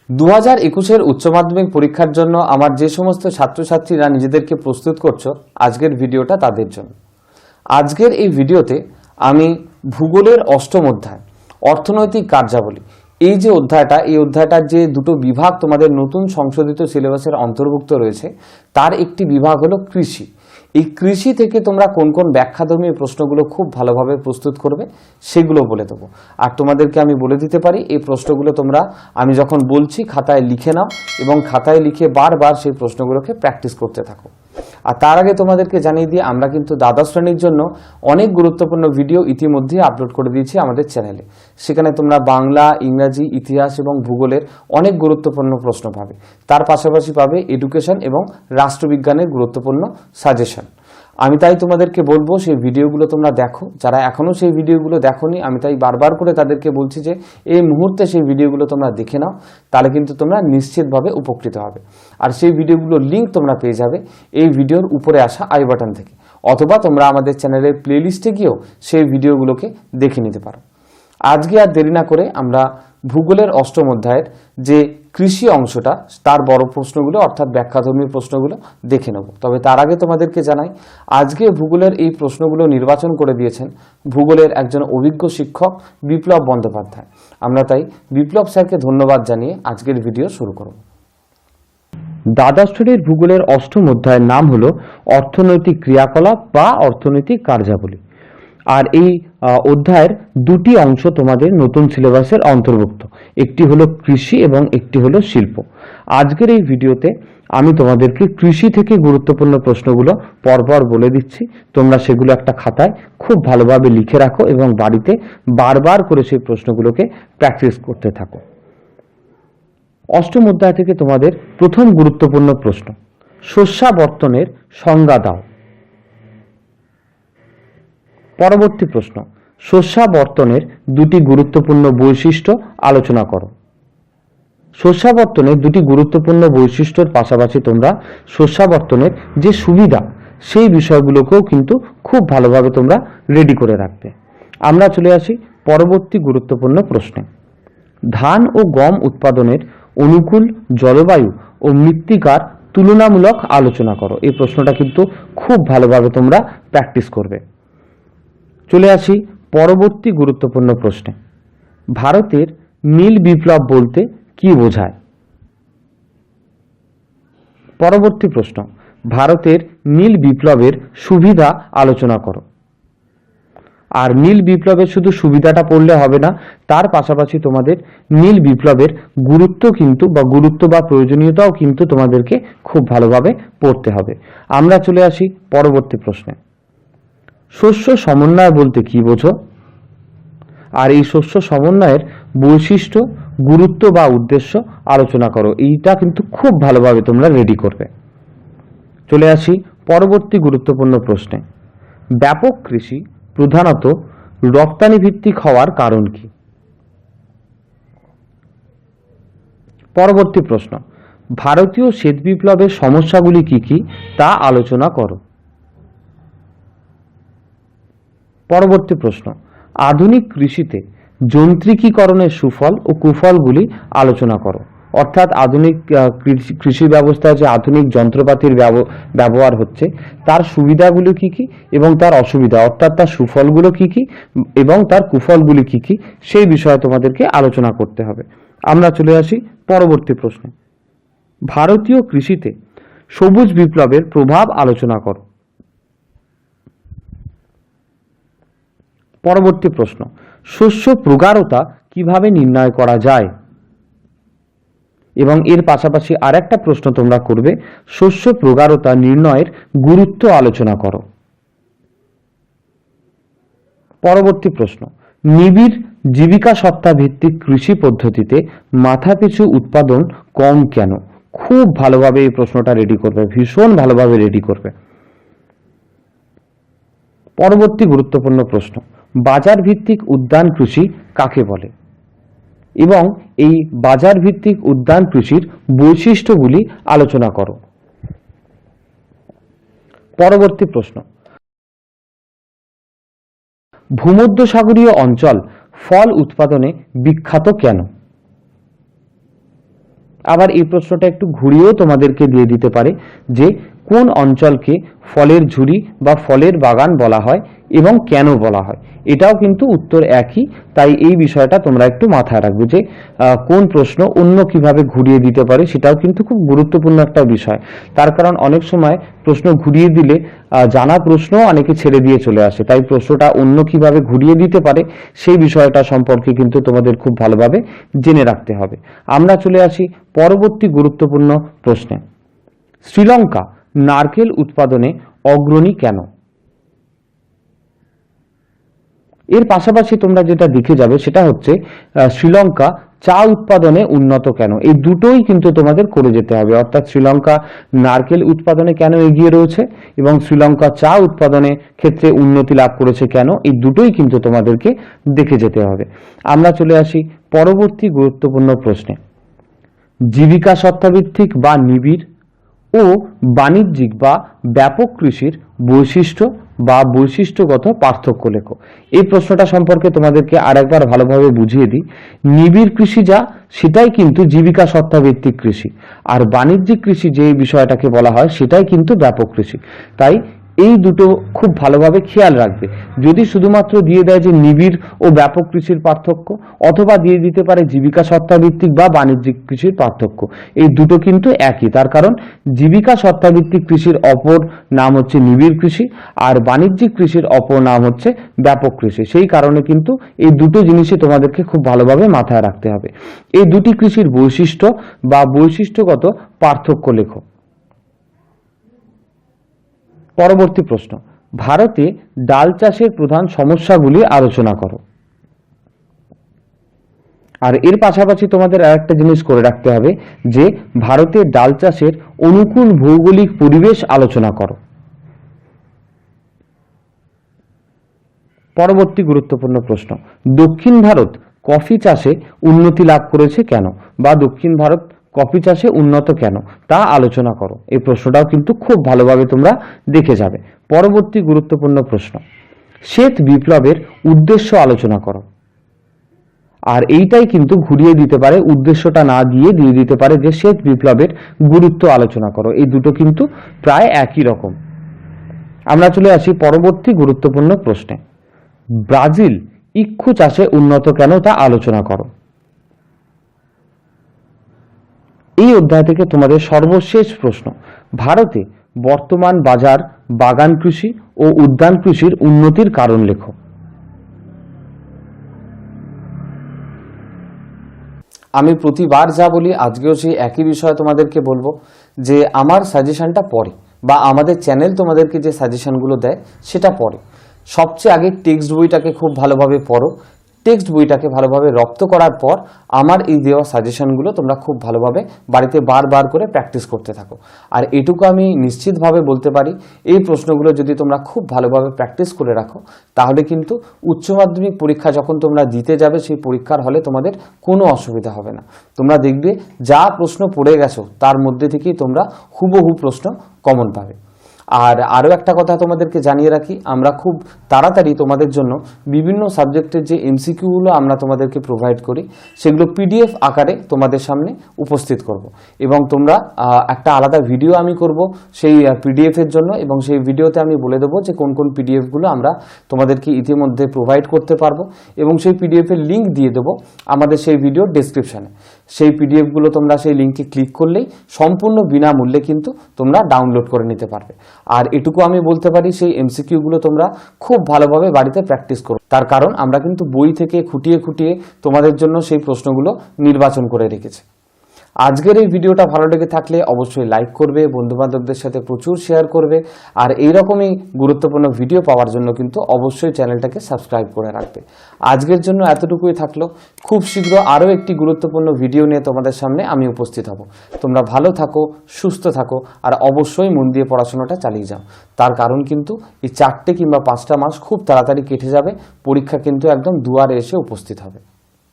2021-এর উচ্চ মাধ্যমিক পরীক্ষার জন্য আমার যে সমস্ত ছাত্রছাত্রীরা নিজেদেরকে প্রস্তুত করছো, আজকের ভিডিওটা তাদের জন্য। আজকের এই ভিডিওতে আমি ভূগোলের অষ্টম অধ্যায় অর্থনৈতিক কার্যাবলী, এই যে অধ্যায়টা, এই অধ্যায়টার যে দুটো বিভাগ তোমাদের নতুন সংশোধিত সিলেবাসের অন্তর্ভুক্ত রয়েছে, তার একটি বিভাগ হলো কৃষি। এই কৃষি থেকে তোমরা কোন কোন ব্যাখ্যাধর্মী প্রশ্নগুলো খুব ভালোভাবে প্রস্তুত করবে সেগুলো বলে দেবো। আর তোমাদেরকে আমি বলে দিতে পারি, এই প্রশ্নগুলো তোমরা আমি যখন বলছি খাতায় লিখে নাও এবং খাতায় লিখে বারবার সেই প্রশ্নগুলোকে প্র্যাকটিস করতে থাকো। আর তার আগে তোমাদেরকে জানিয়ে দিয়ে আমরা কিন্তু দ্বাদশ শ্রেণীর জন্য অনেক গুরুত্বপূর্ণ ভিডিও ইতিমধ্যেই আপলোড করে দিয়েছি আমাদের চ্যানেলে। সেখানে তোমরা বাংলা, ইংরাজি, ইতিহাস এবং ভূগোলের অনেক গুরুত্বপূর্ণ প্রশ্ন পাবে। তার পাশাপাশি পাবে এডুকেশন এবং রাষ্ট্রবিজ্ঞানের গুরুত্বপূর্ণ সাজেশন। আমি তাই তোমাদেরকে বলবো সেই ভিডিওগুলো তোমরা দেখো। যারা এখনো সেই ভিডিওগুলো দেখোনি, আমি তাই বারবার করে তাদেরকে বলছি যে এই মুহূর্তে সেই ভিডিওগুলো তোমরা দেখে নাও, তাহলে কিন্তু তোমরা নিশ্চিতভাবে উপকৃত হবে। আর সেই ভিডিওগুলোর লিঙ্ক তোমরা পেয়ে যাবে এই ভিডিওর উপরে আসা আই বাটন থেকে, অথবা তোমরা আমাদের চ্যানেলের প্লেলিস্টে গিয়েও সেই ভিডিওগুলোকে দেখে নিতে পারো। আজকে আর দেরি না করে আমরা ভূগোলের অষ্টম অধ্যায়ের যে কৃষি অংশটা, তার বড় প্রশ্নগুলো অর্থাৎ ব্যাখ্যাধর্মী প্রশ্নগুলো দেখে নেব। তবে তার আগে তোমাদেরকে জানাই, আজকে ভূগোলের এই প্রশ্নগুলো নির্বাচন করে দিয়েছেন ভূগোলের একজন অভিজ্ঞ শিক্ষক বিপ্লব বন্দ্যোপাধ্যায়। আমরা তাই বিপ্লব স্যারকে ধন্যবাদ জানিয়ে আজকের ভিডিও শুরু করব। দ্বাদশ শ্রেণীর ভূগোলের অষ্টম অধ্যায়ের নাম হলো অর্থনৈতিক ক্রিয়াকলাপ বা অর্থনৈতিক কার্যাবলী। আর এই অধ্যায়ের দুটি অংশ তোমাদের নতুন সিলেবাসের অন্তর্ভুক্ত, একটি হলো কৃষি এবং একটি হলো শিল্প। আজকের এই ভিডিওতে আমি তোমাদেরকে কৃষি থেকে গুরুত্বপূর্ণ প্রশ্নগুলো পরপর বলে দিচ্ছি। তোমরা সেগুলো একটা খাতায় খুব ভালোভাবে লিখে রাখো এবং বাড়িতে বারবার করে সেই প্রশ্নগুলোকে প্র্যাকটিস করতে থাকো। অষ্টম অধ্যায় থেকে তোমাদের প্রথম গুরুত্বপূর্ণ প্রশ্ন, শস্যাবর্তনের সংজ্ঞা দাও। পরবর্তী প্রশ্ন, শস্যাবর্তনের দুটি গুরুত্বপূর্ণ বৈশিষ্ট্য আলোচনা করো। শস্যাবর্তনের দুটি গুরুত্বপূর্ণ বৈশিষ্ট্যের পাশাপাশি তোমরা শস্যাবর্তনের যে সুবিধা, সেই বিষয়গুলোকেও কিন্তু খুব ভালোভাবে তোমরা রেডি করে রাখবে। আমরা চলে আসি পরবর্তী গুরুত্বপূর্ণ প্রশ্নে, ধান ও গম উৎপাদনের অনুকূল জলবায়ু ও মৃত্তিকার তুলনামূলক আলোচনা করো। এই প্রশ্নটা কিন্তু খুব ভালোভাবে তোমরা প্র্যাকটিস করবে। চলে আসি পরবর্তী গুরুত্বপূর্ণ প্রশ্নে, ভারতের নীল বিপ্লব বলতে কি বোঝায়? পরবর্তী প্রশ্ন, ভারতের নীল বিপ্লবের সুবিধা আলোচনা করো। আর নীল বিপ্লবের শুধু সুবিধাটা পড়লে হবে না, তার পাশাপাশি তোমাদের নীল বিপ্লবের গুরুত্ব বা প্রয়োজনীয়তাও কিন্তু তোমাদেরকে খুব ভালোভাবে পড়তে হবে। আমরা চলে আসি পরবর্তী প্রশ্নে, শস্য সমন্বয় বলতে কি বোঝো? আর এই শস্য সমন্বয়ের বৈশিষ্ট্য, গুরুত্ব বা উদ্দেশ্য আলোচনা করো। এইটা কিন্তু খুব ভালোভাবে তোমরা রেডি করবে। চলে আসি পরবর্তী গুরুত্বপূর্ণ প্রশ্নে, ব্যাপক কৃষি প্রধানত রপ্তানি ভিত্তিক হওয়ার কারণ কি? পরবর্তী প্রশ্ন, ভারতীয় শ্বেত বিপ্লবের সমস্যাগুলি কি কি তা আলোচনা করো। পরবর্তী প্রশ্ন, আধুনিক কৃষিতে যন্ত্রিকীকরণের সুফল ও কুফলগুলি আলোচনা করো। অর্থাৎ আধুনিক কৃষি ব্যবস্থায় যে আধুনিক যন্ত্রপাতির ব্যবহার হচ্ছে, তার সুবিধাগুলো কি কি এবং তার অসুবিধা, অর্থাৎ তার সুফলগুলো কি কি এবং তার কুফলগুলি কি কি, সেই বিষয়ে তোমাদেরকে আলোচনা করতে হবে। আমরা চলে আসি পরবর্তী প্রশ্নে, ভারতীয় কৃষিতে সবুজ বিপ্লবের প্রভাব আলোচনা করো। পরবর্তী প্রশ্ন, শস্য প্রগাঢ়তা কিভাবে নির্ণয় করা যায়? এবং এর পাশাপাশি আরেকটা প্রশ্ন তোমরা করবে, শস্য প্রগাঢ়তা নির্ণয়ের গুরুত্ব আলোচনা করো। পরবর্তী প্রশ্ন, নিবিড় জীবিকা সত্তা ভিত্তিক কৃষি পদ্ধতিতে মাথাপিছু উৎপাদন কম কেন? খুব ভালোভাবে এই প্রশ্নটা রেডি করবে, ভীষণ ভালোভাবে রেডি করবে। পরবর্তী গুরুত্বপূর্ণ প্রশ্ন, বাজার ভিত্তিক উদ্যান কৃষি কাকে বলে? এবং এই বাজার ভিত্তিক উদ্যান কৃষির বৈশিষ্ট্যগুলি আলোচনা করো। পরবর্তী প্রশ্ন, ভূমধ্যসাগরীয় অঞ্চল ফল উৎপাদনে বিখ্যাত কেন? আবার এই প্রশ্নটা একটু ঘুরিয়েও তোমাদেরকে দিয়ে দিতে পারে যে কোন অঞ্চলকে ফলের ঝুড়ি বা ফলের বাগান বলা হয় এবং কেন বলা হয়। এটাও কিন্তু উত্তর একই, তাই এই বিষয়টা তোমরা একটু মাথায় রাখবে যে কোন প্রশ্ন অন্য কিভাবে ঘুরিয়ে দিতে পারে, সেটাও কিন্তু খুব গুরুত্বপূর্ণ একটা বিষয়। তার কারণ অনেক সময় প্রশ্ন ঘুরিয়ে দিলে জানা প্রশ্ন অনেকে ছেড়ে দিয়ে চলে আসে, তাই প্রশ্নটা অন্য কিভাবে ঘুরিয়ে দিতে পারে সেই বিষয়টা সম্পর্কে কিন্তু তোমাদের খুব ভালোভাবে জেনে রাখতে হবে। আমরা চলে আসি পরবর্তী গুরুত্বপূর্ণ প্রশ্নে। শ্রীলঙ্কা নারকেল উৎপাদনে অগ্রণী কেন? এর পাশাপাশি তোমরা যেটা দেখে যাবে সেটা হচ্ছে শ্রীলঙ্কা চা উৎপাদনে উন্নত কেন। এই দুটোই কিন্তু তোমাদের করে যেতে হবে, অর্থাৎ শ্রীলঙ্কা নারকেল উৎপাদনে কেন এগিয়ে রয়েছে এবং শ্রীলঙ্কা চা উৎপাদনে ক্ষেত্রে উন্নতি লাভ করেছে কেন, এই দুটোই কিন্তু তোমাদেরকে দেখে যেতে হবে। আমরা চলে আসি পরবর্তী গুরুত্বপূর্ণ প্রশ্নে। জীবিকা সত্তাভিত্তিক বা নিবিড় ও বাণিজ্যিক বা ব্যাপক কৃষির বৈশিষ্ট্য বা বৈশিষ্ট্যগত পার্থক্য লেখো। এই প্রশ্নটা সম্পর্কে তোমাদেরকে আরেকবার ভালোভাবে বুঝিয়ে দিই। নিবিড় কৃষি যা, সেটাই কিন্তু জীবিকা সত্তাভিত্তিক কৃষি, আর বাণিজ্যিক কৃষি যে বিষয়টাকে বলা হয় সেটাই কিন্তু ব্যাপক কৃষি। তাই এই দুটো খুব ভালোভাবে খেয়াল রাখবে। যদি শুধুমাত্র দিয়ে দেয় যে নিবিড় ও ব্যাপক কৃষির পার্থক্য, অথবা দিয়ে দিতে পারে জীবিকা সত্তাভিত্তিক বা বাণিজ্যিক কৃষির পার্থক্য, এই দুটো কিন্তু একই। তার কারণ জীবিকা সত্তাভিত্তিক কৃষির অপর নাম হচ্ছে নিবিড় কৃষি, আর বাণিজ্যিক কৃষির অপর নাম হচ্ছে ব্যাপক কৃষি। সেই কারণে কিন্তু এই দুটো জিনিসই তোমাদেরকে খুব ভালোভাবে মাথায় রাখতে হবে। এই দুটি কৃষির বৈশিষ্ট্য বা বৈশিষ্ট্যগত পার্থক্য লেখো। পরবর্তী প্রশ্ন, ভারতে ডাল চাষের প্রধান সমস্যাগুলি আলোচনা করো। আর এর পাশাপাশি তোমাদের আরেকটা জিনিস করে রাখতে হবে যে ভারতের ডাল চাষের অনুকূল ভৌগোলিক পরিবেশ আলোচনা করো। পরবর্তী গুরুত্বপূর্ণ প্রশ্ন, দক্ষিণ ভারত কফি চাষে উন্নতি লাভ করেছে কেন, বা দক্ষিণ ভারত কফি চাষে উন্নত কেন তা আলোচনা করো। এই প্রশ্নটাও কিন্তু খুব ভালোভাবে তোমরা দেখে যাবে। পরবর্তী গুরুত্বপূর্ণ প্রশ্ন, শ্বেত বিপ্লবের উদ্দেশ্য আলোচনা করো। আর এইটাই কিন্তু ঘুরিয়ে দিতে পারে, উদ্দেশ্যটা না দিয়ে দিয়ে দিতে পারে যে শ্বেত বিপ্লবের গুরুত্ব আলোচনা করো। এই দুটো কিন্তু প্রায় একই রকম। আমরা চলে আসি পরবর্তী গুরুত্বপূর্ণ প্রশ্নে। ব্রাজিল ইক্ষু চাষে উন্নত কেন তা আলোচনা করো। এই অধ্যায় থেকে তোমাদের সর্বশেষ প্রশ্ন, ভারতে বর্তমান বাজার বাগান কৃষি ও উদ্যান কৃষির উন্নতির কারণ লেখো। আমি প্রতিবার যা বলি আজকেও সেই একই বিষয় তোমাদেরকে বলবো যে আমার সাজেশনটা পড়ে, বা আমাদের চ্যানেল তোমাদেরকে যে সাজেশনগুলো দেয় সেটা পড়ে। সবচেয়ে আগে টেক্সট বইটাকে খুব ভালোভাবে পড়ো, টেক্সট বইটাকে ভালোভাবে রপ্ত করার পর আমার এই দেওয়া সাজেশনগুলো তোমরা খুব ভালোভাবে বাড়িতে বারবার করে প্র্যাকটিস করতে থাকো। আর এটুকু আমি নিশ্চিতভাবে বলতে পারি, এই প্রশ্নগুলো যদি তোমরা খুব ভালোভাবে প্র্যাকটিস করে রাখো তাহলে কিন্তু উচ্চ মাধ্যমিক পরীক্ষা যখন তোমরা দিতে যাবে সেই পরীক্ষার হলে তোমাদের কোনো অসুবিধা হবে না। তোমরা দেখবে যা প্রশ্ন পড়ে গেছো তার মধ্যে থেকেই তোমরা হুবহু প্রশ্ন কমন পাবে। আর আরও একটা কথা তোমাদেরকে জানিয়ে রাখি, আমরা খুব তাড়াতাড়ি তোমাদের জন্য বিভিন্ন সাবজেক্টের যে এমসিকিউগুলো আমরা তোমাদেরকে প্রোভাইড করি সেগুলো পিডিএফ আকারে তোমাদের সামনে উপস্থিত করব, এবং তোমরা একটা আলাদা ভিডিও আমি করব সেই পিডিএফের জন্য, এবং সেই ভিডিওতে আমি বলে দেবো যে কোন কোন পিডিএফগুলো আমরা তোমাদেরকে ইতিমধ্যে প্রোভাইড করতে পারবো, এবং সেই পিডিএফের লিঙ্ক দিয়ে দেবো আমাদের সেই ভিডিওর ডেসক্রিপশানে। সেই পিডিএফগুলো তোমরা সেই লিঙ্কে ক্লিক করলেই সম্পূর্ণ বিনামূল্যে কিন্তু তোমরা ডাউনলোড করে নিতে পারবে। আর এটুকু আমি বলতে পারি, সেই এমসিকিউগুলো তোমরা খুব ভালোভাবে বাড়িতে প্র্যাকটিস করো, তার কারণ আমরা কিন্তু বই থেকে খুঁটিয়ে খুঁটিয়ে তোমাদের জন্য সেই প্রশ্নগুলো নির্বাচন করে রেখেছি। আজকের এই ভিডিওটা ভালো লেগে থাকলে অবশ্যই লাইক করবে, বন্ধুবান্ধবদের সাথে প্রচুর শেয়ার করবে, আর এইরকমই গুরুত্বপূর্ণ ভিডিও পাওয়ার জন্য কিন্তু অবশ্যই চ্যানেলটাকে সাবস্ক্রাইব করে রাখবে। আজকের জন্য এতটুকুই থাকলো, খুব শীঘ্র আরও একটি গুরুত্বপূর্ণ ভিডিও নিয়ে তোমাদের সামনে আমি উপস্থিত হব। তোমরা ভালো থাকো, সুস্থ থাকো, আর অবশ্যই মন দিয়ে পড়াশোনাটা চালিয়ে যাও। তার কারণ কিন্তু এই 4 কিংবা 5টা মাস খুব তাড়াতাড়ি কেটে যাবে, পরীক্ষা কিন্তু একদম দুয়ারে এসে উপস্থিত হবে।